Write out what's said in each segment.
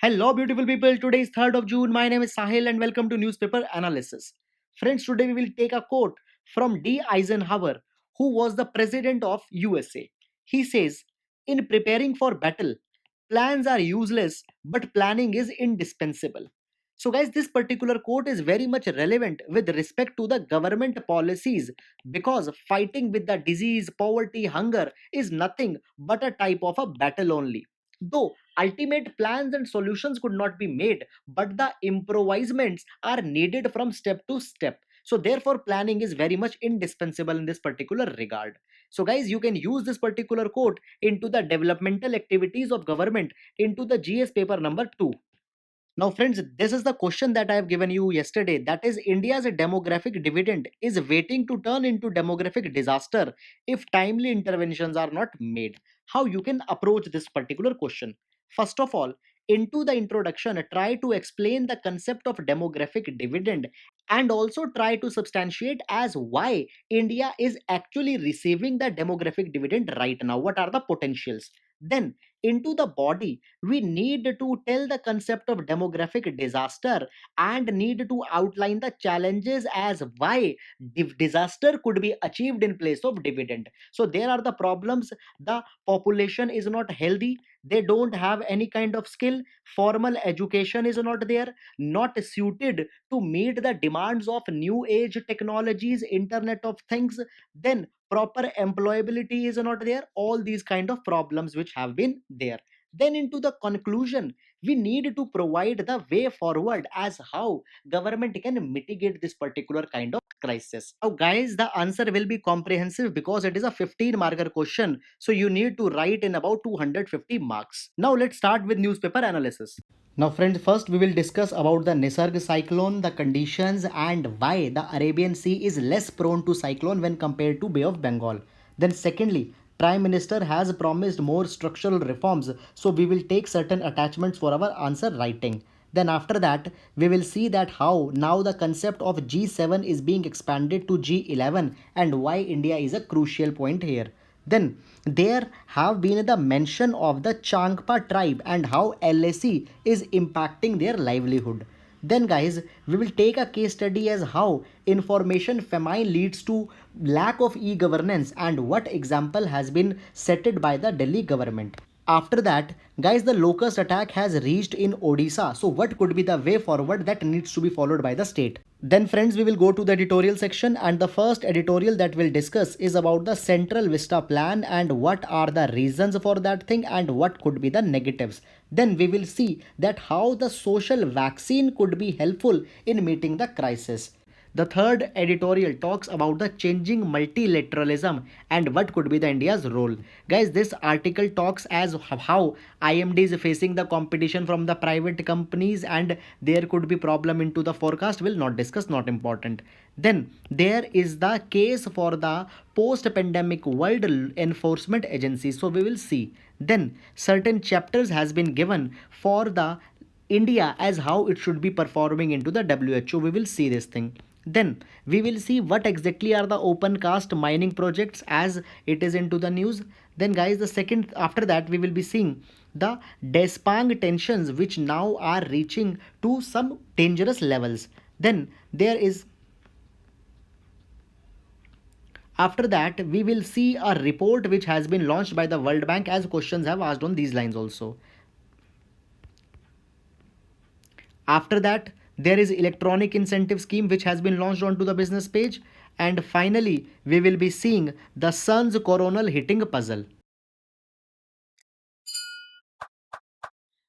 Hello, beautiful people. Today is 3rd of June. My name is Sahil and welcome to Newspaper Analysis. Friends, today we will take a quote from D. Eisenhower, who was the president of USA. He says, "In preparing for battle, plans are useless, but planning is indispensable." So, guys, this particular quote is very much relevant with respect to the government policies because fighting with the disease, poverty, hunger is nothing but a type of a battle only. Though ultimate plans and solutions could not be made, but the improvisements are needed from step to step. So, therefore, planning is very much indispensable in this particular regard. So, guys, you can use this particular quote into the developmental activities of government into the GS paper number 2. Now, friends, this is the question that I have given you yesterday. That is, India's demographic dividend is waiting to turn into demographic disaster if timely interventions are not made. How you can approach this particular question? First of all, into the introduction, try to explain the concept of demographic dividend and also try to substantiate as why India is actually receiving the demographic dividend right now. What are the potentials? Then, into the body, we need to tell the concept of demographic disaster and need to outline the challenges as why disaster could be achieved in place of dividend. So there are the problems. The population is not healthy, they don't have any kind of skill, formal education is not there, not suited to meet the demands of new age technologies, internet of things, then proper employability is not there, all these kind of problems which have been there. Then into the conclusion, we need to provide the way forward as how government can mitigate this particular kind of crisis. Now guys, the answer will be comprehensive because it is a 15 marker question, so you need to write in about 250 marks. Now let's start with newspaper analysis. Now friends, first we will discuss about the Nisarg cyclone, the conditions and why the Arabian Sea is less prone to cyclone when compared to Bay of Bengal. Then secondly, Prime Minister has promised more structural reforms, so we will take certain attachments for our answer writing. Then after that, we will see that how now the concept of G7 is being expanded to G11 and why India is a crucial point here. Then there have been the mention of the Changpa tribe and how LAC is impacting their livelihood. Then guys, we will take a case study as how information famine leads to lack of e-governance and what example has been setted by the Delhi government. After that, guys, the locust attack has reached in Odisha. So what could be the way forward that needs to be followed by the state? Then friends, we will go to the editorial section and the first editorial that we'll discuss is about the Central Vista plan and what are the reasons for that thing and what could be the negatives. Then we will see that how the social vaccine could be helpful in meeting the crisis. The third editorial talks about the changing multilateralism and what could be the India's role. Guys, this article talks as how IMD is facing the competition from the private companies and there could be problem into the forecast. Will not discuss, not important. Then there is the case for the post-pandemic world enforcement agency. So we will see. Then certain chapters has been given for the India as how it should be performing into the WHO. We will see this thing. Then we will see what exactly are the Opencast mining projects as it is into the news. Then guys, the second after that we will be seeing the Despang tensions which now are reaching to some dangerous levels. Then there is after that we will see a report which has been launched by the World Bank as questions have asked on these lines also. After that, there is electronic incentive scheme which has been launched onto the business page. And finally, we will be seeing the sun's coronal hitting puzzle.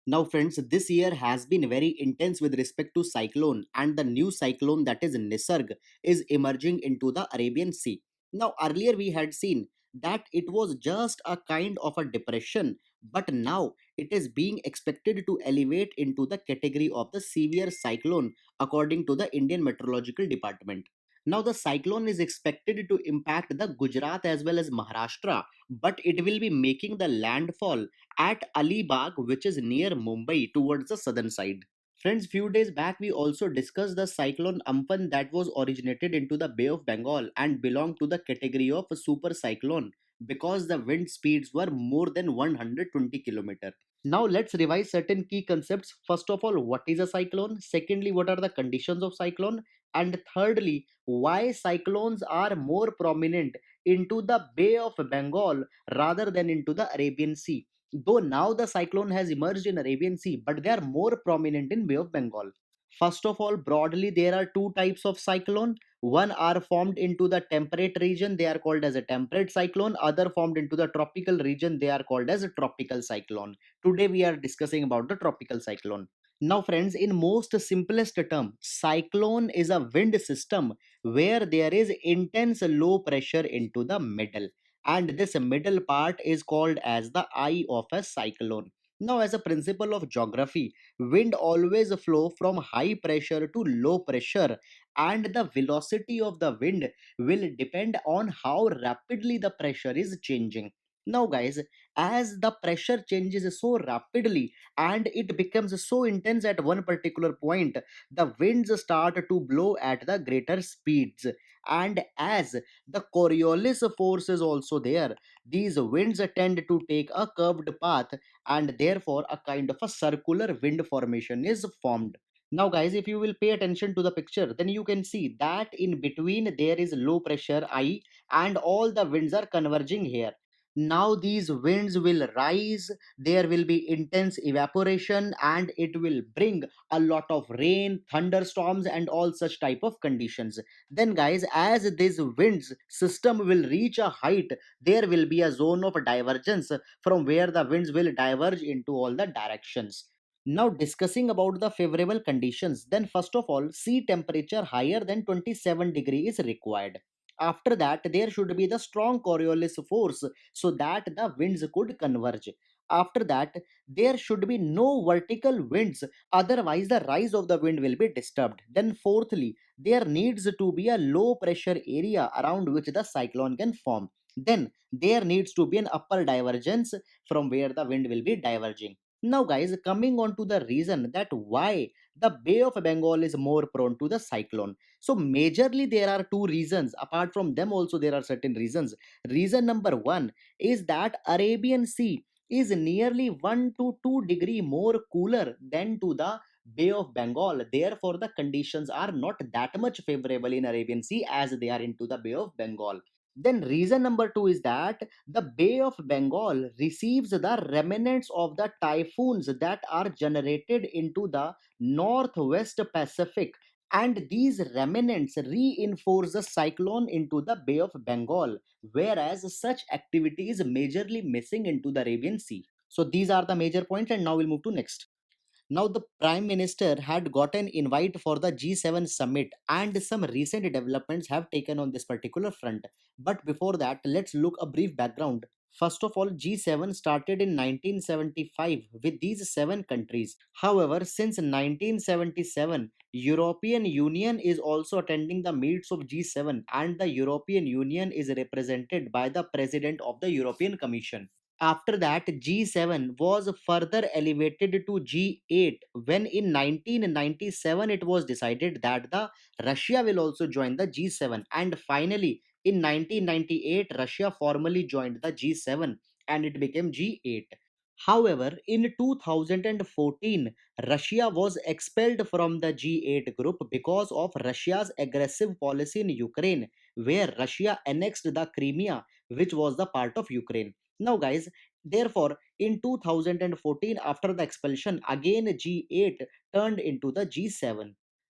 Now friends, this year has been very intense with respect to cyclone and the new cyclone that is Nisarg is emerging into the Arabian Sea. Now earlier we had seen that it was just a kind of a depression, but now it is being expected to elevate into the category of the severe cyclone according to the Indian Meteorological Department. Now the cyclone is expected to impact the Gujarat as well as Maharashtra, but it will be making the landfall at Alibag, which is near Mumbai towards the southern side. Friends, few days back we also discussed the cyclone Amphan that was originated into the Bay of Bengal and belonged to the category of a super cyclone because the wind speeds were more than 120 km. Now let's revise certain key concepts. First of all, what is a cyclone? Secondly, what are the conditions of cyclone? And thirdly, why cyclones are more prominent into the Bay of Bengal rather than into the Arabian Sea. Though now the cyclone has emerged in Arabian Sea, but they are more prominent in Bay of Bengal. First of all, broadly, there are two types of cyclone. One are formed into the temperate region, they are called as a temperate cyclone. Other formed into the tropical region, they are called as a tropical cyclone. Today we are discussing about the tropical cyclone. Now friends, in most simplest term, cyclone is a wind system where there is intense low pressure into the middle, and this middle part is called as the eye of a cyclone. Now, as a principle of geography, wind always flow from high pressure to low pressure, and the velocity of the wind will depend on how rapidly the pressure is changing. Now guys, as the pressure changes so rapidly and it becomes so intense at one particular point, the winds start to blow at the greater speeds. And as the coriolis force is also there, these winds tend to take a curved path, and therefore a kind of a circular wind formation is formed. Now guys, if you will pay attention to the picture, then you can see that in between there is low pressure I, and all the winds are converging here. Now these winds will rise, there will be intense evaporation, and it will bring a lot of rain, thunderstorms, and all such type of conditions. Then guys, as this winds system will reach a height, there will be a zone of divergence from where the winds will diverge into all the directions. Now discussing about the favorable conditions, then first of all, sea temperature higher than 27 degree is required. After that, there should be the strong Coriolis force so that the winds could converge. After that, there should be no vertical winds, otherwise the rise of the wind will be disturbed. Then fourthly, there needs to be a low pressure area around which the cyclone can form. Then there needs to be an upper divergence from where the wind will be diverging. Now guys, coming on to the reason that why the Bay of Bengal is more prone to the cyclone. So majorly there are two reasons. Apart from them also there are certain reasons. Reason number one is that Arabian Sea is nearly 1 to 2 degree more cooler than to the Bay of Bengal. Therefore the conditions are not that much favorable in Arabian Sea as they are into the Bay of Bengal. Then reason number two is that the Bay of Bengal receives the remnants of the typhoons that are generated into the northwest Pacific, and these remnants reinforce the cyclone into the Bay of Bengal, whereas such activity is majorly missing into the Arabian Sea. So these are the major points, and now we'll move to next. Now, the Prime Minister had gotten invite for the G7 summit, and some recent developments have taken on this particular front. But before that, let's look a brief background. First of all, G7 started in 1975 with these seven countries. However, since 1977, European Union is also attending the meets of G7, and the European Union is represented by the President of the European Commission. After that, G7 was further elevated to G8 when in 1997 it was decided that the Russia will also join the G7, and finally in 1998 Russia formally joined the G7 and it became G8. However, in 2014, Russia was expelled from the G8 group because of Russia's aggressive policy in Ukraine, where Russia annexed the Crimea, which was the part of Ukraine. Now, guys, therefore, in 2014, after the expulsion, again G8 turned into the G7.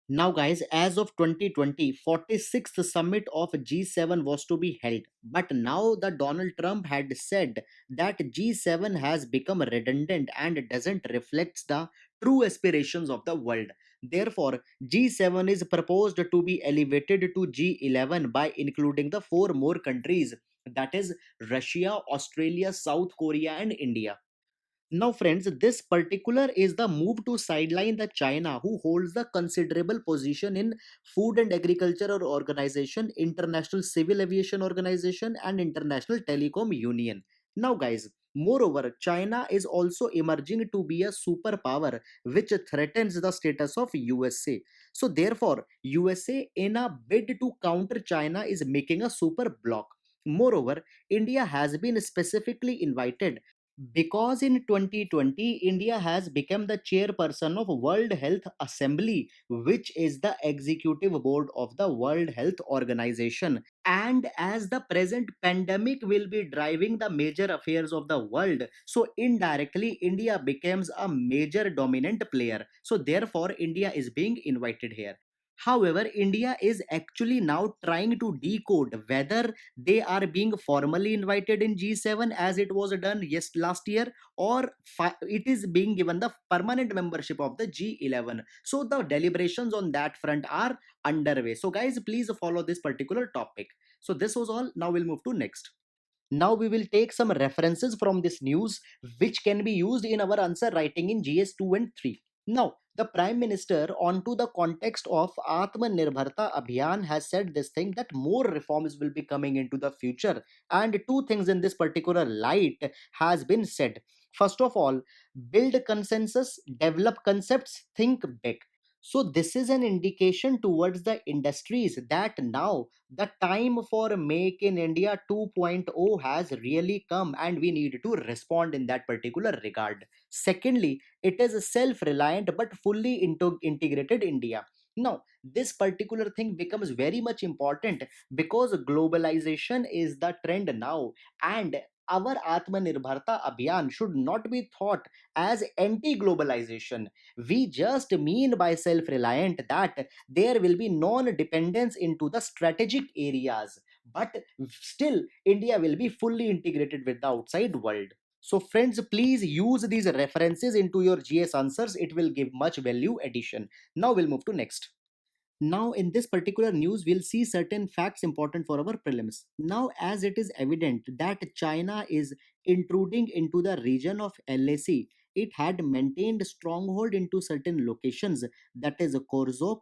Now, guys, as of 2020, 46th summit of G7 was to be held. But now the Donald Trump had said that G7 has become redundant and doesn't reflect the true aspirations of the world. Therefore, G7 is proposed to be elevated to G11 by including the four more countries, that is Russia, Australia, South Korea, and India. Now, friends, this particular is the move to sideline the China, who holds the considerable position in Food and Agriculture Organization, International Civil Aviation Organization, and International Telecom Union. Now, guys, moreover, China is also emerging to be a superpower, which threatens the status of USA. So, therefore, USA, in a bid to counter China, is making a super bloc. Moreover, India has been specifically invited Because in 2020, India has become the chairperson of World Health Assembly, which is the executive board of the World Health Organization. And as the present pandemic will be driving the major affairs of the world, so indirectly India becomes a major dominant player. So therefore, India is being invited here. However, India is actually now trying to decode whether they are being formally invited in G7 as it was done last year, or it is being given the permanent membership of the G11. So the deliberations on that front are underway. So guys, please follow this particular topic. So this was all. Now we'll move to next. Now we will take some references from this news which can be used in our answer writing in GS 2 and 3. Now, the Prime Minister, onto the context of Atmanirbharta Abhiyan, has said this thing that more reforms will be coming into the future. And two things in this particular light has been said. First of all, build consensus, develop concepts, think big. So this is an indication towards the industries that now the time for Make in India 2.0 has really come and we need to respond in that particular regard. Secondly, it is a self-reliant but fully integrated India. Now, this particular thing becomes very much important because globalization is the trend now, and our Atmanirbharta Abhiyan should not be thought as anti-globalization. We just mean by self-reliant that there will be non-dependence into the strategic areas, but still India will be fully integrated with the outside world. So friends, please use these references into your GS answers. It will give much value addition. Now we'll move to next. Now, in this particular news, we'll see certain facts important for our prelims. Now, as it is evident that China is intruding into the region of LAC, it had maintained stronghold into certain locations, that is Korzok,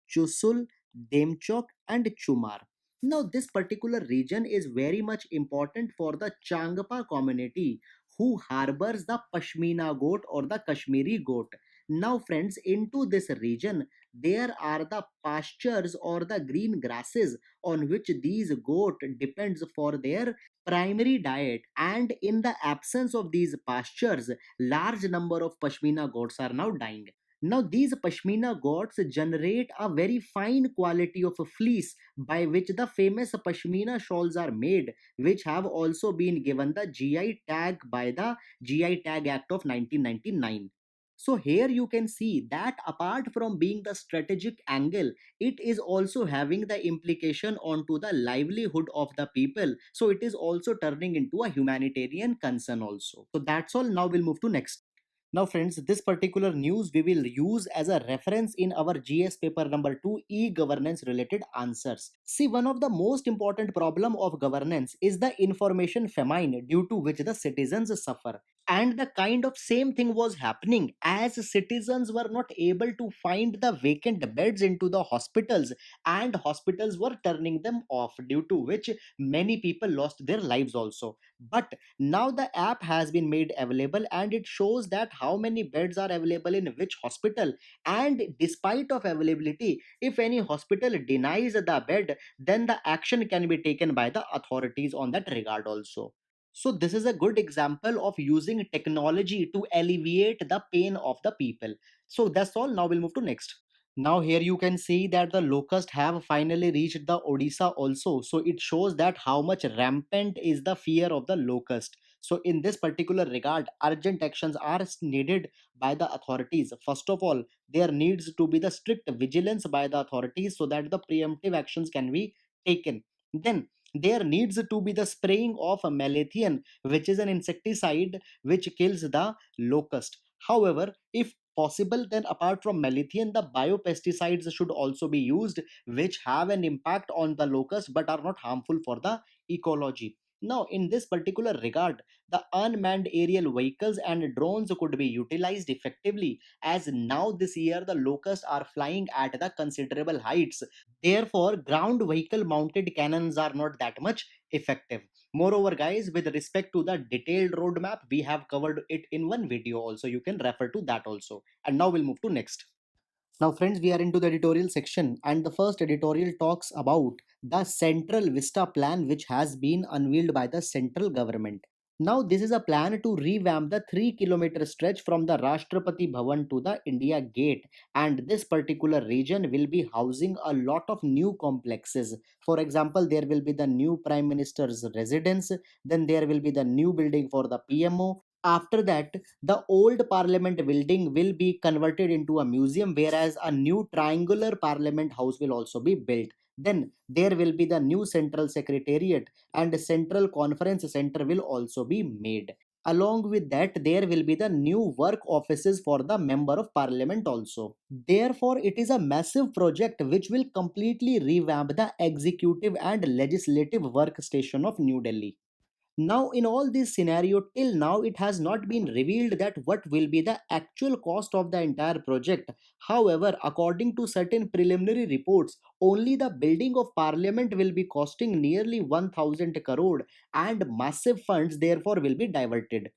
Chusul, Demchok, and Chumar. Now, this particular region is very much important for the Changpa community who harbors the Pashmina goat or the Kashmiri goat. Now, friends, into this region, there are the pastures or the green grasses on which these goat depends for their primary diet, and in the absence of these pastures, large number of pashmina goats are now dying. Now these pashmina goats generate a very fine quality of fleece by which the famous pashmina shawls are made, which have also been given the GI tag by the GI Tag Act of 1999. So here you can see that apart from being the strategic angle, it is also having the implication onto the livelihood of the people. So it is also turning into a humanitarian concern also. So that's all. Now we'll move to next. Now friends, this particular news we will use as a reference in our GS paper number 2 e-governance related answers. See, one of the most important problem of governance is the information famine due to which the citizens suffer. And the kind of same thing was happening as citizens were not able to find the vacant beds into the hospitals, and hospitals were turning them off, due to which many people lost their lives also. But now the app has been made available and it shows that how many beds are available in which hospital, and despite of availability, if any hospital denies the bed, then the action can be taken by the authorities on that regard also. So this is a good example of using technology to alleviate the pain of the people. So that's all. Now we'll move to next. Now here you can see that the locust have finally reached the Odisha also. So it shows that how much rampant is the fear of the locust. So in this particular regard, urgent actions are needed by the authorities. First of all, there needs to be the strict vigilance by the authorities so that the preemptive actions can be taken. Then there needs to be the spraying of a malathion, which is an insecticide which kills the locust. However, if possible, then apart from malathion, the biopesticides should also be used, which have an impact on the locust but are not harmful for the ecology. Now, in this particular regard, the unmanned aerial vehicles and drones could be utilized effectively, as now this year the locusts are flying at the considerable heights. Therefore, ground vehicle mounted cannons are not that much effective. Moreover, guys, with respect to the detailed roadmap, we have covered it in one video also. You can refer to that also. And now we'll move to next. Now, friends, we are into the editorial section, and the first editorial talks about the Central Vista plan, which has been unveiled by the central government. Now, this is a plan to revamp the 3 kilometer stretch from the Rashtrapati Bhavan to the India Gate, and this particular region will be housing a lot of new complexes. For example, there will be the new Prime Minister's residence, then there will be the new building for the PMO. After that, the old Parliament building will be converted into a museum, whereas a new triangular Parliament house will also be built. Then there will be the new Central Secretariat and Central Conference Center will also be made. Along with that, there will be the new work offices for the Member of Parliament also. Therefore, it is a massive project which will completely revamp the executive and legislative workstation of New Delhi. Now, in all this scenario, till now, it has not been revealed that what will be the actual cost of the entire project. However, according to certain preliminary reports, only the building of parliament will be costing nearly 1000 crore, and massive funds therefore will be diverted.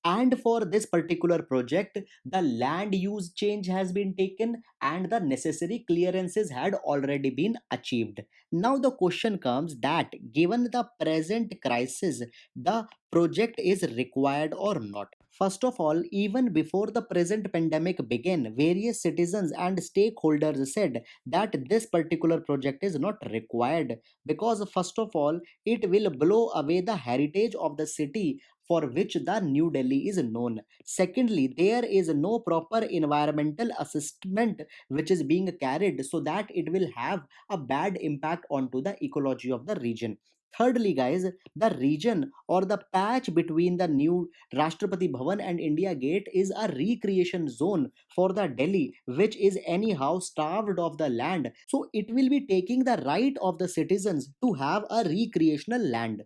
And for this particular project, the land use change has been taken and the necessary clearances had already been achieved. Now the question comes that given the present crisis, the project is required or not. First of all, even before the present pandemic began, various citizens and stakeholders said that this particular project is not required because, first of all, it will blow away the heritage of the city for which the New Delhi is known. Secondly, there is no proper environmental assessment which is being carried, so that it will have a bad impact onto the ecology of the region. Thirdly, guys, the region or the patch between the new Rashtrapati Bhavan and India Gate is a recreation zone for the Delhi, which is anyhow starved of the land. So it will be taking the right of the citizens to have a recreational land.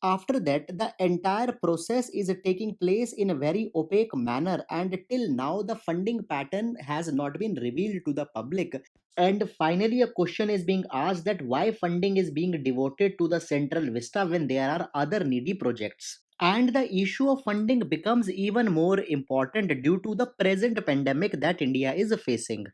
After that, the entire process is taking place in a very opaque manner, and till now, the funding pattern has not been revealed to the public. And finally, a question is being asked that why funding is being devoted to the Central Vista when there are other needy projects. And the issue of funding becomes even more important due to the present pandemic that India is facing.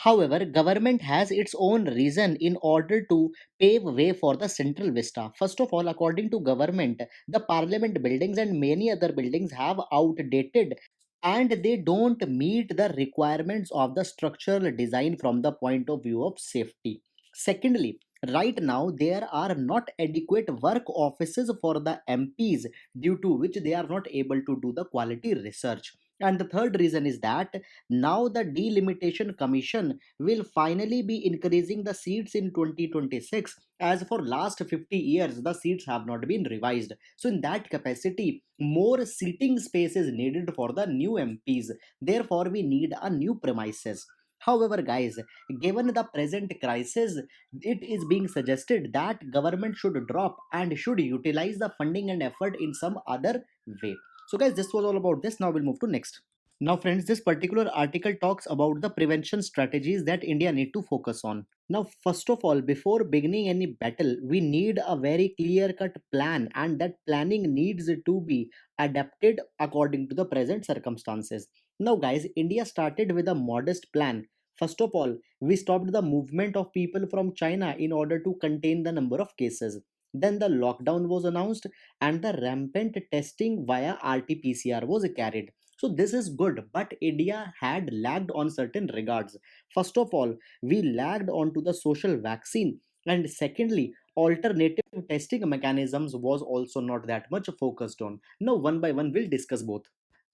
However, government has its own reason in order to pave way for the central vista. First of all, according to government, the parliament buildings and many other buildings have outdated and they don't meet the requirements of the structural design from the point of view of safety. Secondly, right now there are not adequate work offices for the MPs, due to which they are not able to do the quality research. And the third reason is that now the delimitation commission will finally be increasing the seats in 2026, as for last 50 years the seats have not been revised. So in that capacity, more seating space is needed for the new MPs. Therefore, we need a new premises. However, guys, given the present crisis, it is being suggested that government should drop and should utilize the funding and effort in some other way. So guys, this was all about this. Now we'll move to next. Now, friends, this particular article talks about the prevention strategies that India need to focus on. Now, first of all, before beginning any battle, we need a very clear-cut plan, and that planning needs to be adapted according to the present circumstances. Now, guys, India started with a modest plan. First of all, we stopped the movement of people from China in order to contain the number of cases. Then the lockdown was announced and the rampant testing via RT-PCR was carried. So this is good, but India had lagged on certain regards. First of all, we lagged onto the social vaccine, and secondly, alternative testing mechanisms was also not that much focused on. Now, one by one, we'll discuss both.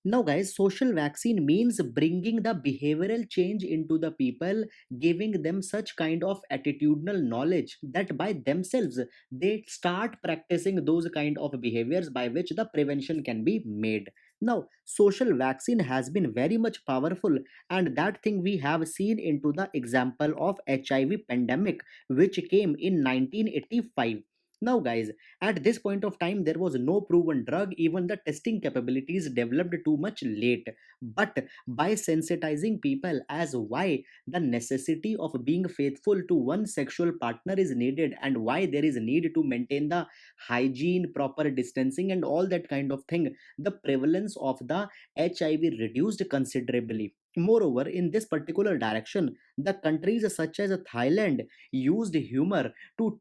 Now, guys, social vaccine means bringing the behavioral change into the people, giving them such kind of attitudinal knowledge that by themselves they start practicing those kind of behaviors by which the prevention can be made. Now, social vaccine has been very much powerful, and that thing we have seen into the example of HIV pandemic, which came in 1985. Now, guys, at this point of time, there was no proven drug, even the testing capabilities developed too much late. But by sensitizing people as why the necessity of being faithful to one sexual partner is needed and why there is need to maintain the hygiene, proper distancing, and all that kind of thing, the prevalence of the HIV reduced considerably. Moreover, in this particular direction, the countries such as Thailand used humor to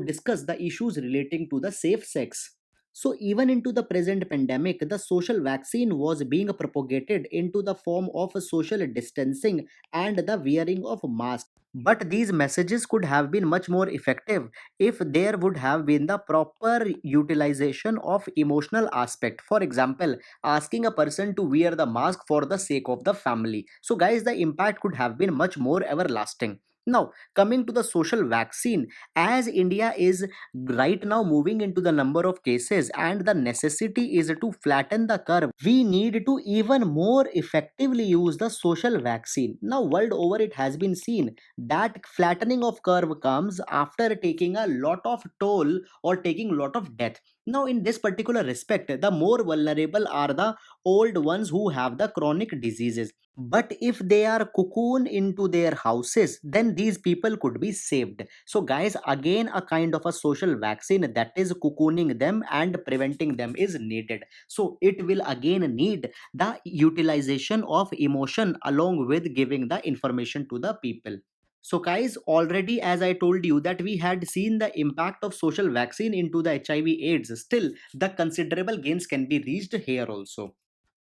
discuss the issues relating to the safe sex. So even into the present pandemic, the social vaccine was being propagated into the form of social distancing and the wearing of masks. But these messages could have been much more effective if there would have been the proper utilization of emotional aspect. For example, asking a person to wear the mask for the sake of the family. So guys, the impact could have been much more everlasting. Now, coming to the social vaccine, as India is right now moving into the number of cases and the necessity is to flatten the curve, we need to even more effectively use the social vaccine. Now, world over, it has been seen that flattening of curve comes after taking a lot of toll or taking a lot of death. Now in this particular respect, the more vulnerable are the old ones who have the chronic diseases. But if they are cocoon into their houses, then these people could be saved. So guys, again a kind of a social vaccine that is cocooning them and preventing them is needed. So it will again need the utilization of emotion along with giving the information to the people. So guys, already as I told you that we had seen the impact of social vaccine into the HIV AIDS, still the considerable gains can be reached here also.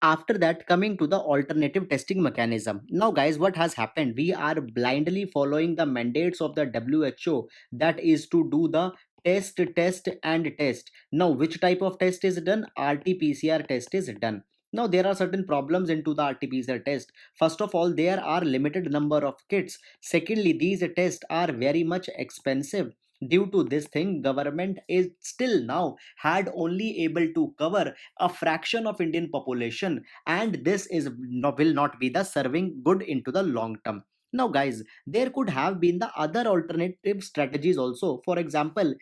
After that, coming to the alternative testing mechanism. Now guys, what has happened, we are blindly following the mandates of the WHO, that is to do the test. Now which type of test is done? RT-PCR test is done. Now there are certain problems into the RT-PCR test. First of all, there are limited number of kits. Secondly, these tests are very much expensive. Due to this thing, government is still now had only able to cover a fraction of Indian population, and this is will not be the serving good into the long term. Now guys, there could have been the other alternative strategies also. For example,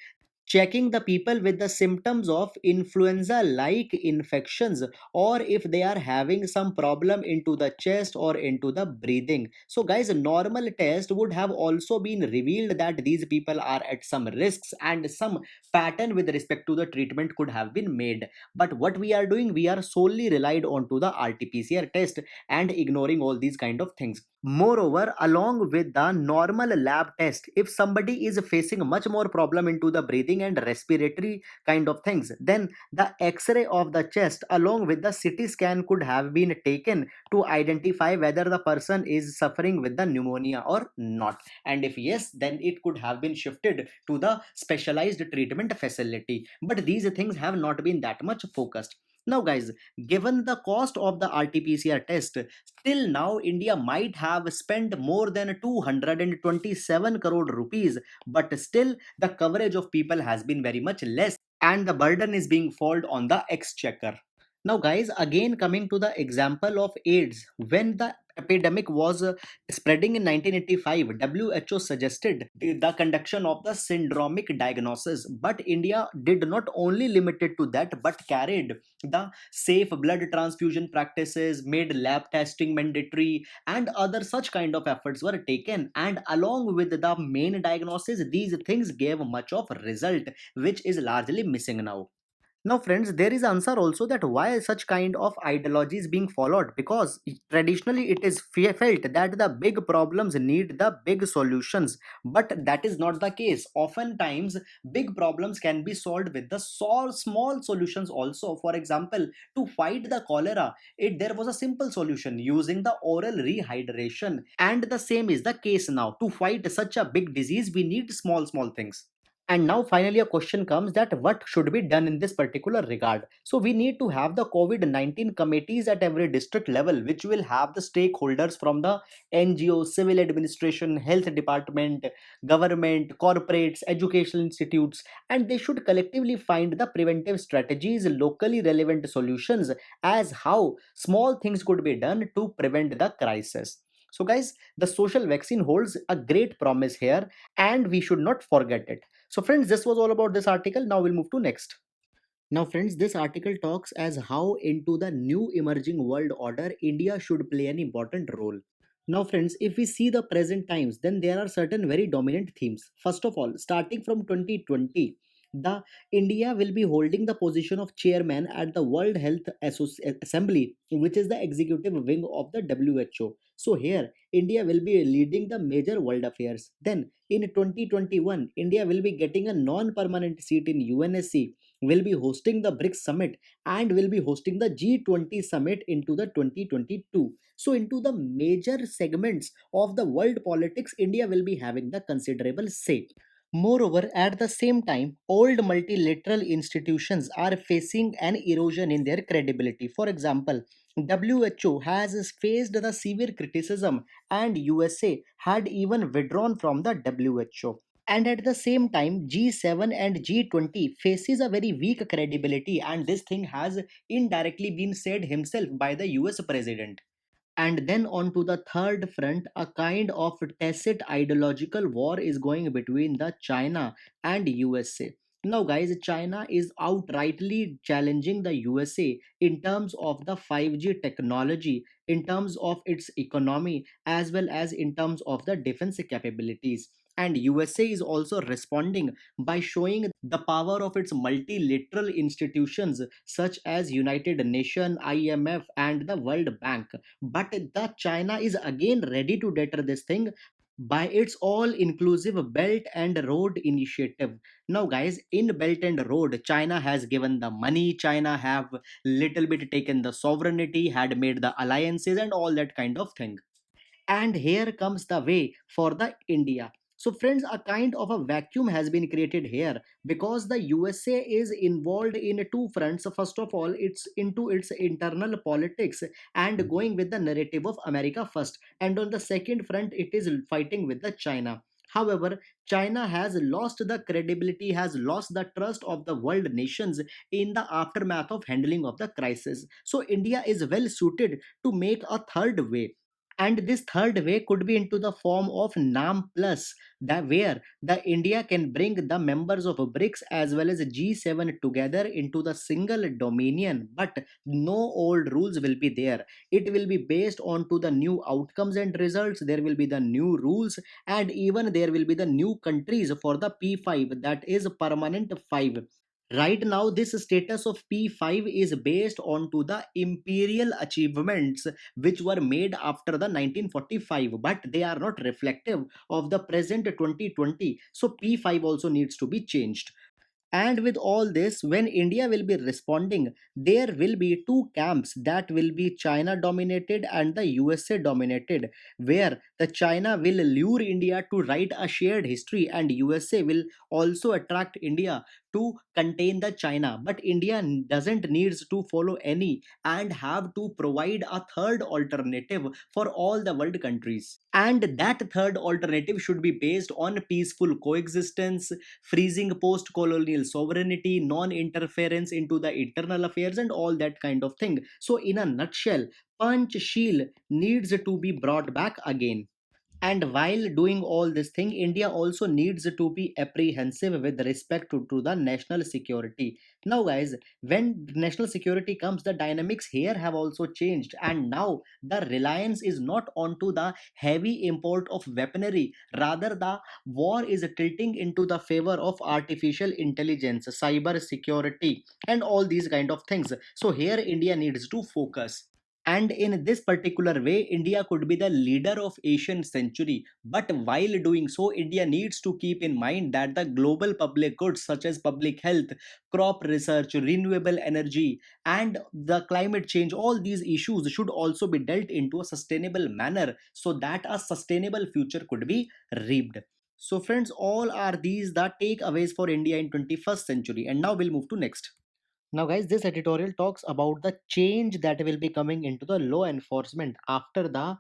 checking the people with the symptoms of influenza like infections, or if they are having some problem into the chest or into the breathing. So guys, a normal test would have also been revealed that these people are at some risks and some pattern with respect to the treatment could have been made. But what we are doing, we are solely relied on to the RT-PCR test and ignoring all these kind of things. Moreover, along with the normal lab test, if somebody is facing much more problem into the breathing and respiratory kind of things, then the X-ray of the chest along with the CT scan could have been taken to identify whether the person is suffering with the pneumonia or not. And if yes, then it could have been shifted to the specialized treatment facility. But these things have not been that much focused. Now guys, given the cost of the RT-PCR test, till now, India might have spent more than 227 crore rupees, but still the coverage of people has been very much less and the burden is being folded on the exchequer. Now, guys, again coming to the example of AIDS, when the epidemic was spreading in 1985, WHO suggested the conduction of the syndromic diagnosis, but India did not only limit it to that but carried the safe blood transfusion practices, made lab testing mandatory, and other such kind of efforts were taken. And along with the main diagnosis, these things gave much of result, which is largely missing now. Now, friends, there is answer also that why such kind of ideology is being followed, because traditionally it is felt that the big problems need the big solutions, but that is not the case. Oftentimes, big problems can be solved with the small solutions also. For example, to fight the cholera, there was a simple solution using the oral rehydration, and the same is the case now. To fight such a big disease, we need small things. And now finally a question comes that what should be done in this particular regard. So we need to have the COVID-19 committees at every district level, which will have the stakeholders from the NGO, civil administration, health department, government, corporates, educational institutes, and they should collectively find the preventive strategies, locally relevant solutions as how small things could be done to prevent the crisis. So guys, the social vaccine holds a great promise here and we should not forget it. So friends, this was all about this article. Now we'll move to next. Now friends, this article talks as how into the new emerging world order, India should play an important role. Now friends, if we see the present times, then there are certain very dominant themes. First of all, starting from 2020, the India will be holding the position of chairman at the World Health Assembly, which is the executive wing of the WHO. So here, India will be leading the major world affairs. Then in 2021, India will be getting a non-permanent seat in UNSC, will be hosting the BRICS summit and will be hosting the G20 summit into the 2022. So into the major segments of the world politics, India will be having the considerable say. Moreover, at the same time, old multilateral institutions are facing an erosion in their credibility. For example, WHO has faced the severe criticism and USA had even withdrawn from the WHO. And at the same time, G7 and G20 faces a very weak credibility, and this thing has indirectly been said himself by the US president. And then on to the third front, a kind of tacit ideological war is going between the China and USA. Now guys, China is outrightly challenging the USA in terms of the 5G technology, in terms of its economy, as well as in terms of the defense capabilities. And USA is also responding by showing the power of its multilateral institutions such as United Nations, IMF, and the World Bank. But the China is again ready to deter this thing by its all inclusive belt and road initiative. Now guys, in belt and road, China has given the money, China have little bit taken the sovereignty, had made the alliances and all that kind of thing. And here comes the way for the India. So friends, a kind of a vacuum has been created here because the USA is involved in two fronts. First of all, it's into its internal politics and going with the narrative of America first, and on the second front it is fighting with the China. However, China has lost the credibility, has lost the trust of the world nations in the aftermath of handling of the crisis. So India is well suited to make a third way, and this third way could be into the form of NAM plus, that where the India can bring the members of BRICS as well as G7 together into the single dominion, but no old rules will be there. It will be based on to the new outcomes and results. There will be the new rules, and even there will be the new countries for the P5, that is permanent 5. Right now this status of P5 is based on to the imperial achievements which were made after the 1945, but they are not reflective of the present 2020. So P5 also needs to be changed. And with all this, when India will be responding, there will be two camps that will be China dominated and the USA dominated, where the China will lure India to write a shared history and USA will also attract India to contain the China. But India doesn't needs to follow any and have to provide a third alternative for all the world countries. And that third alternative should be based on peaceful coexistence, freezing post colonial sovereignty, non interference into the internal affairs, and all that kind of thing. So, in a nutshell, Panchsheel needs to be brought back again. And while doing all this thing, India also needs to be apprehensive with respect to the national security. Now guys, when national security comes, the dynamics here have also changed, and now the reliance is not onto the heavy import of weaponry, rather the war is tilting into the favor of artificial intelligence, cyber security, and all these kind of things. So here India needs to focus, and in this particular way India could be the leader of Asian century. But while doing so, India needs to keep in mind that the global public goods such as public health, crop research, renewable energy, and the climate change, all these issues should also be dealt into a sustainable manner so that a sustainable future could be reaped. So friends, all are these the takeaways for India in 21st century, and now we'll move to next. Now, guys, this editorial talks about the change that will be coming into the law enforcement after the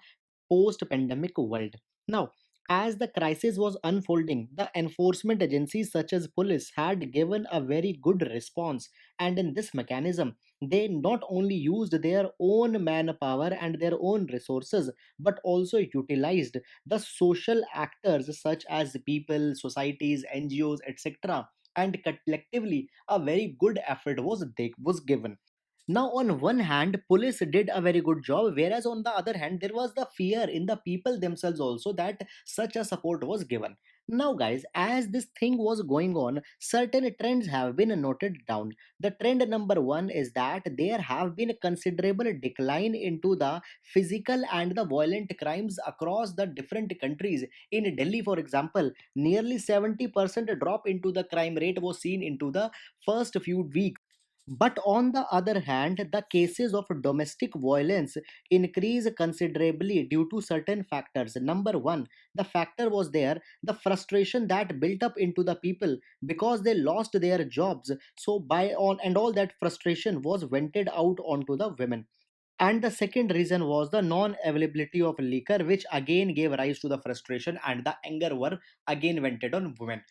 post pandemic world. Now, as the crisis was unfolding, the enforcement agencies such as police had given a very good response, and in this mechanism, they not only used their own manpower and their own resources but also utilized the social actors such as people, societies, NGOs, etc. And collectively, a very good effort was given. Now, on one hand, police did a very good job, whereas on the other hand, there was the fear in the people themselves also that such a support was given. Now, guys, as this thing was going on, certain trends have been noted down. The trend number one is that there have been a considerable decline into the physical and the violent crimes across the different countries. In Delhi, for example, nearly 70% drop into the crime rate was seen into the first few weeks. But on the other hand, the cases of domestic violence increase considerably due to certain factors. Number one, the factor was there, the frustration that built up into the people because they lost their jobs. So by on and all that frustration was vented out onto the women. And the second reason was the non-availability of liquor, which again gave rise to the frustration and the anger were again vented on women.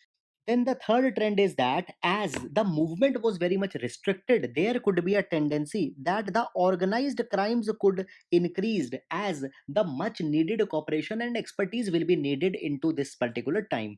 Then the third trend is that as the movement was very much restricted, there could be a tendency that the organized crimes could increase as the much needed cooperation and expertise will be needed into this particular time.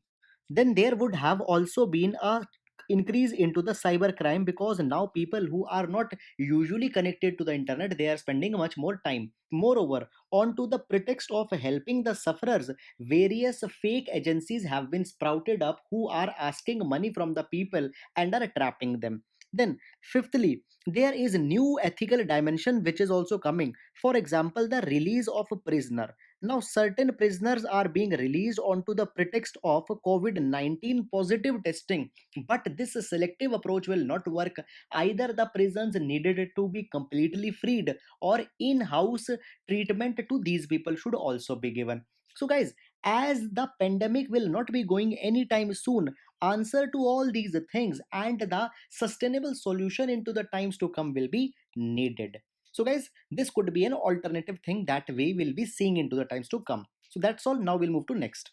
Then there would have also been a increase into the cyber crime because now people who are not usually connected to the internet, they are spending much more time. Moreover, onto the pretext of helping the sufferers, various fake agencies have been sprouted up who are asking money from the people and are trapping them. Then fifthly, there is new ethical dimension which is also coming. For example, the release of a prisoner. Now, certain prisoners are being released onto the pretext of COVID 19 positive testing, but this selective approach will not work. Either the prisons needed to be completely freed, or in house treatment to these people should also be given. So, guys, as the pandemic will not be going anytime soon, answer to all these things and the sustainable solution into the times to come will be needed. So, guys, this could be an alternative thing that we will be seeing into the times to come. So that's all. Now we'll move to next.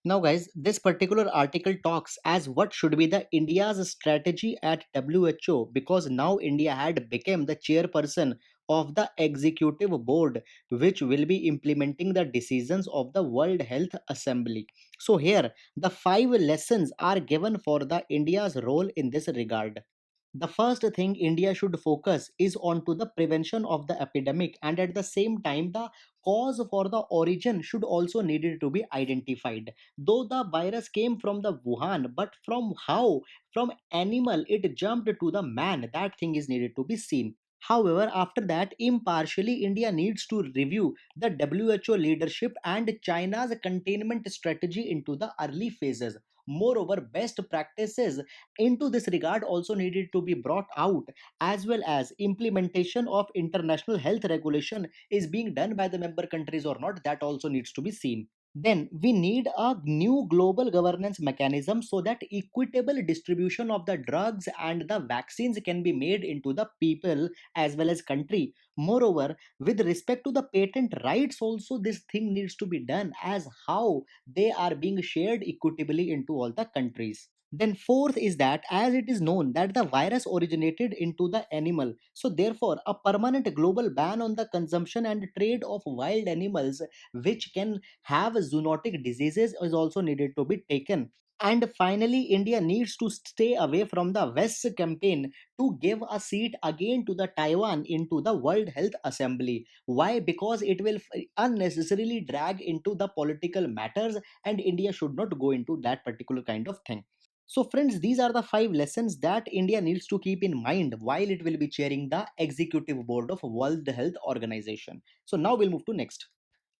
Now, guys, this particular article talks as what should be the India's strategy at WHO because now India had become the chairperson of the executive board which will be implementing the decisions of the World Health Assembly. So here the five lessons are given for the India's role in this regard. The first thing India should focus is on to the prevention of the epidemic, and at the same time the cause for the origin should also needed to be identified. Though the virus came from the Wuhan, but from how, from animal it jumped to the man, that thing is needed to be seen. However, after that, impartially, India needs to review the WHO leadership and China's containment strategy into the early phases. Moreover, best practices into this regard also needed to be brought out, as well as implementation of international health regulation is being done by the member countries or not, that also needs to be seen. Then we need a new global governance mechanism so that equitable distribution of the drugs and the vaccines can be made into the people as well as country. Moreover, with respect to the patent rights also, this thing needs to be done as how they are being shared equitably into all the countries. Then fourth is that as it is known that the virus originated into the animal, so therefore a permanent global ban on the consumption and trade of wild animals which can have zoonotic diseases is also needed to be taken. And finally, India needs to stay away from the West campaign to give a seat again to the Taiwan into the World Health Assembly. Why? Because it will unnecessarily drag into the political matters, and India should not go into that particular kind of thing. So, friends, these are the five lessons that India needs to keep in mind while it will be chairing the executive board of World Health Organization. So, now we'll move to next.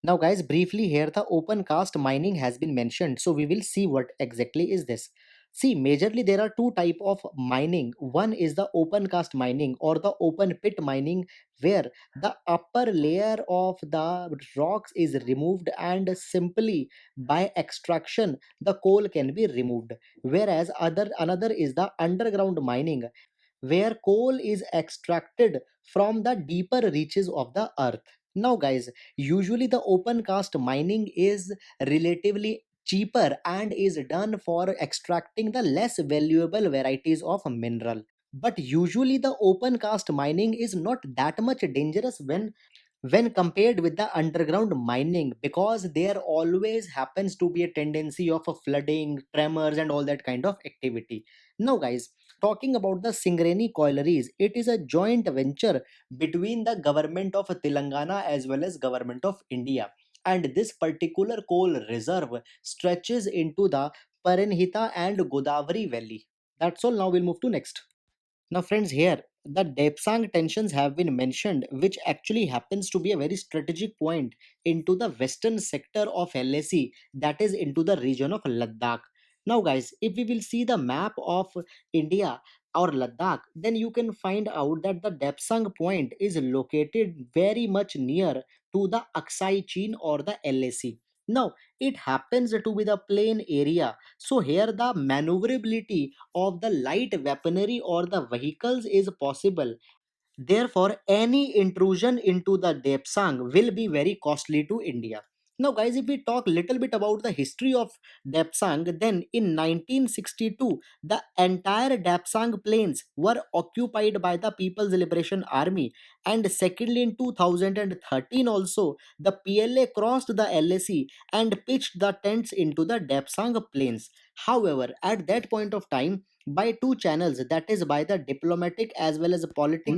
Now, guys, briefly here the open cast mining has been mentioned. So we will see what exactly is this. See, majorly there are two type of mining. One is the open cast mining or the open pit mining, where the upper layer of the rocks is removed and simply by extraction the coal can be removed. Whereas other another is the underground mining, where coal is extracted from the deeper reaches of the earth. Now, guys, usually the open cast mining is relatively cheaper and is done for extracting the less valuable varieties of mineral. But usually the open cast mining is not that much dangerous when compared with the underground mining, because there always happens to be a tendency of a flooding, tremors and all that kind of activity. Now, guys, Talking about the Singareni collieries, it is a joint venture between the government of Telangana as well as government of India. And this particular coal reserve stretches into the Paranhita and Godavari Valley. That's all. Now we'll move to next. Now, friends, here the Depsang tensions have been mentioned, which actually happens to be a very strategic point into the western sector of LAC, that is into the region of Ladakh. Now, guys, if we will see the map of India or Ladakh, then you can find out that the Depsang point is located very much near to the Aksai Chin or the LAC. Now, it happens to be the plain area. So, here the maneuverability of the light weaponry or the vehicles is possible. Therefore, any intrusion into the Depsang will be very costly to India. Now, guys, if we talk little bit about the history of Depsang, then in 1962, the entire Depsang plains were occupied by the People's Liberation Army. And secondly, in 2013 also, the PLA crossed the LAC and pitched the tents into the Depsang plains. However, at that point of time, by two channels, that is by the diplomatic as well as political,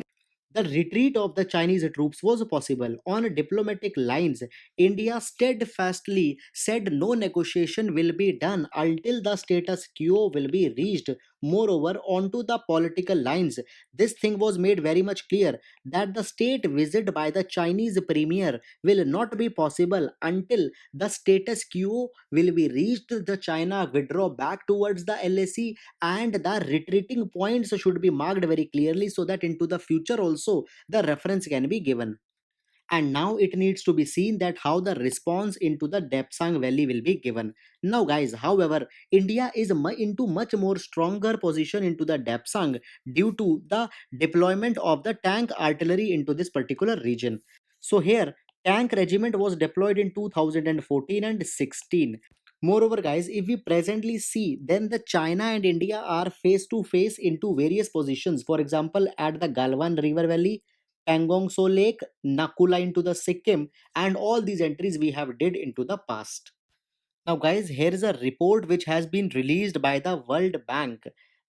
the retreat of the Chinese troops was possible. On diplomatic lines, India steadfastly said no negotiation will be done until the status quo will be reached. Moreover, onto the political lines, this thing was made very much clear that the state visit by the Chinese premier will not be possible until the status quo will be reached. The China withdraw back towards the LAC, and the retreating points should be marked very clearly so that into the future also the reference can be given. And now it needs to be seen that how the response into the Depsang Valley will be given. Now, guys, however, India is into much more stronger position into the Depsang due to the deployment of the tank artillery into this particular region. So here, tank regiment was deployed in 2014 and 16. Moreover, guys, if we presently see, then the China and India are face to face into various positions. For example, at the Galwan River Valley, Pangong So Lake, Nakula into the Sikkim, and all these entries we have did into the past. Now, guys, here is a report which has been released by the World Bank,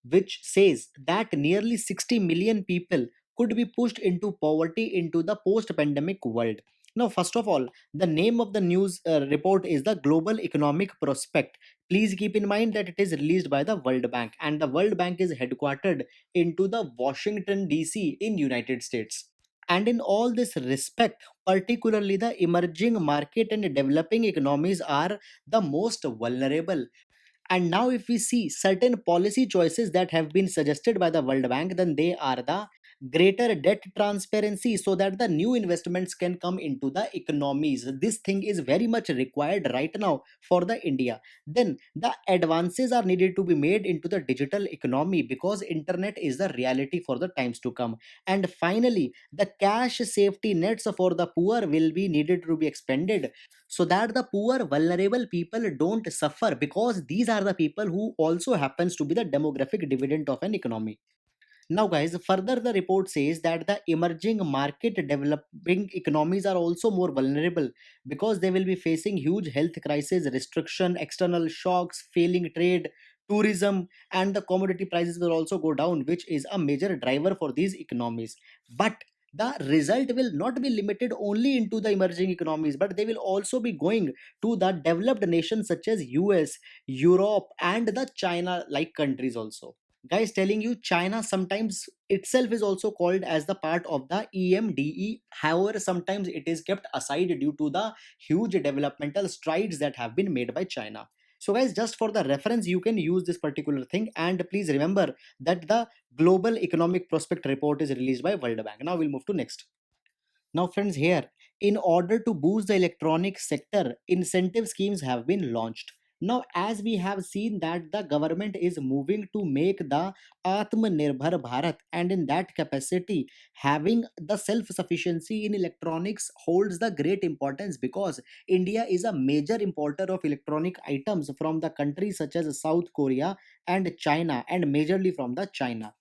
which says that nearly 60 million people could be pushed into poverty into the post pandemic world. Now, first of all, the name of the news report is the Global Economic Prospect. Please keep in mind that it is released by the World Bank, and the World Bank is headquartered into the Washington DC in United States. And in all this respect, particularly the emerging market and developing economies are the most vulnerable. And now, if we see certain policy choices that have been suggested by the World Bank, then they are the greater debt transparency so that the new investments can come into the economies. This thing is very much required right now for the India. Then the advances are needed to be made into the digital economy because internet is the reality for the times to come. And finally, the cash safety nets for the poor will be needed to be expanded so that the poor vulnerable people don't suffer, because these are the people who also happens to be the demographic dividend of an economy. Now, guys, further the report says that the emerging market developing economies are also more vulnerable because they will be facing huge health crisis, restriction, external shocks, failing trade, tourism, and the commodity prices will also go down, which is a major driver for these economies. But the result will not be limited only into the emerging economies, but they will also be going to the developed nations such as US, Europe, and the China like countries also. Guys, telling you, China sometimes itself is also called as the part of the EMDE. However, sometimes it is kept aside due to the huge developmental strides that have been made by China. So, guys, just for the reference, you can use this particular thing. And please remember that the Global Economic Prospect Report is released by World Bank. Now we'll move to next. Now, friends, here, in order to boost the electronic sector, incentive schemes have been launched. Now, as we have seen that the government is moving to make the Atmanirbhar Bharat, and in that capacity, having the self-sufficiency in electronics holds the great importance because India is a major importer of electronic items from the countries such as South Korea and China, and majorly from the China.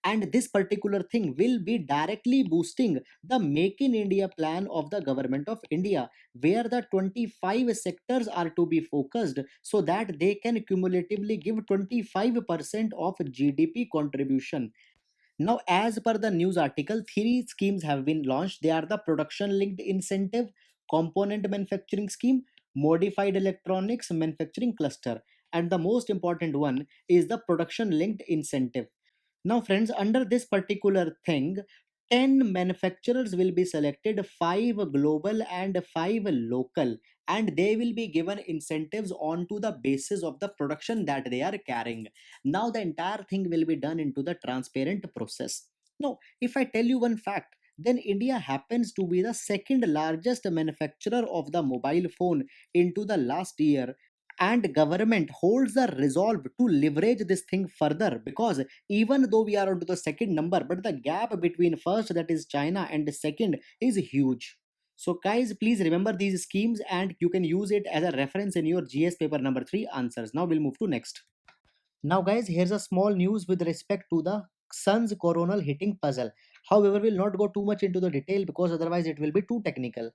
and this particular thing will be directly boosting the Make in India plan of the government of India, where the 25 sectors are to be focused so that they can cumulatively give 25% of GDP contribution. Now, as per the news article, three schemes have been launched. They are the production linked incentive, component manufacturing scheme, modified electronics manufacturing cluster, and the most important one is the production linked incentive. Now, friends, under this particular thing, 10 manufacturers will be selected, 5 global and 5 local, and they will be given incentives on to the basis of the production that they are carrying. Now, the entire thing will be done into the transparent process. Now, if I tell you one fact, then India happens to be the second largest manufacturer of the mobile phone into the last year, and government holds the resolve to leverage this thing further, because even though we are onto the second number, but the gap between first, that is China, and the second is huge. So guys, please remember these schemes and you can use it as a reference in your GS paper number 3 answers. Now we'll move to next. Now guys, here's a small news with respect to the sun's coronal hitting puzzle. However, we'll not go too much into the detail because otherwise it will be too technical.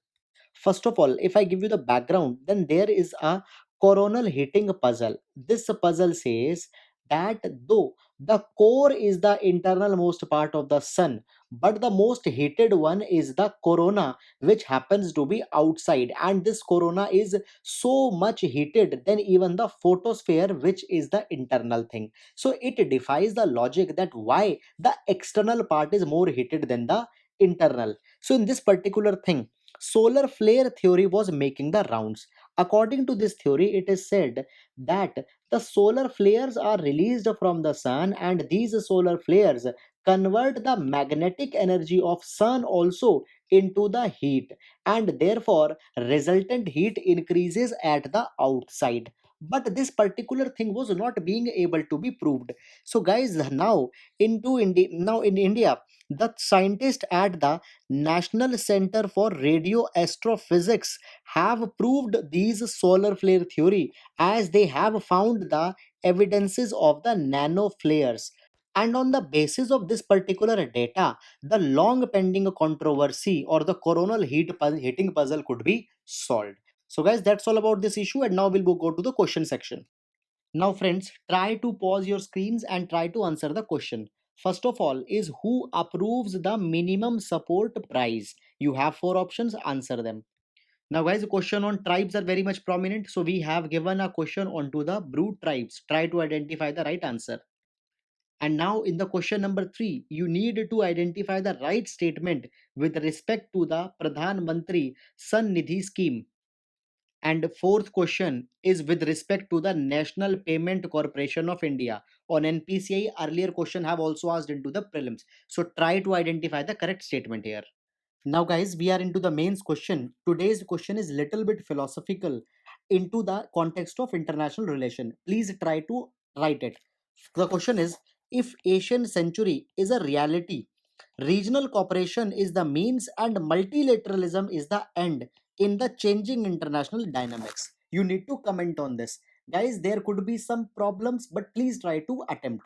First of all, if I give you the background, then there is a coronal heating puzzle. This puzzle says that though the core is the internal most part of the sun, but the most heated one is the corona, which happens to be outside, and this corona is so much heated than even the photosphere, which is the internal thing. So it defies the logic that why the external part is more heated than the internal. So in this particular thing, solar flare theory was making the rounds. According to this theory, it is said that the solar flares are released from the sun, and these solar flares convert the magnetic energy of sun also into the heat, and therefore resultant heat increases at the outside. But this particular thing was not being able to be proved. So guys, now in India, the scientists at the National Center for Radio Astrophysics have proved these solar flare theory, as they have found the evidences of the nano flares. And on the basis of this particular data, the long pending controversy or the coronal heating puzzle could be solved. So guys, that's all about this issue, and now we'll go to the question section. Now, friends, try to pause your screens and try to answer the question. First of all, is who approves the minimum support price? You have four options, answer them. Now, guys, the question on tribes are very much prominent. So, we have given a question onto the brute tribes. Try to identify the right answer. And now, in the question number 3, you need to identify the right statement with respect to the Pradhan Mantri San Nidhi scheme. And fourth question is with respect to the National Payment Corporation of India. On NPCI, earlier question have also asked into the prelims. So try to identify the correct statement here. Now guys, we are into the mains question. Today's question is little bit philosophical into the context of international relation. Please try to write it. The question is, if Asian century is a reality, regional cooperation is the means and multilateralism is the end in the changing international dynamics. You need to comment on this. Guys, there could be some problems, but please try to attempt.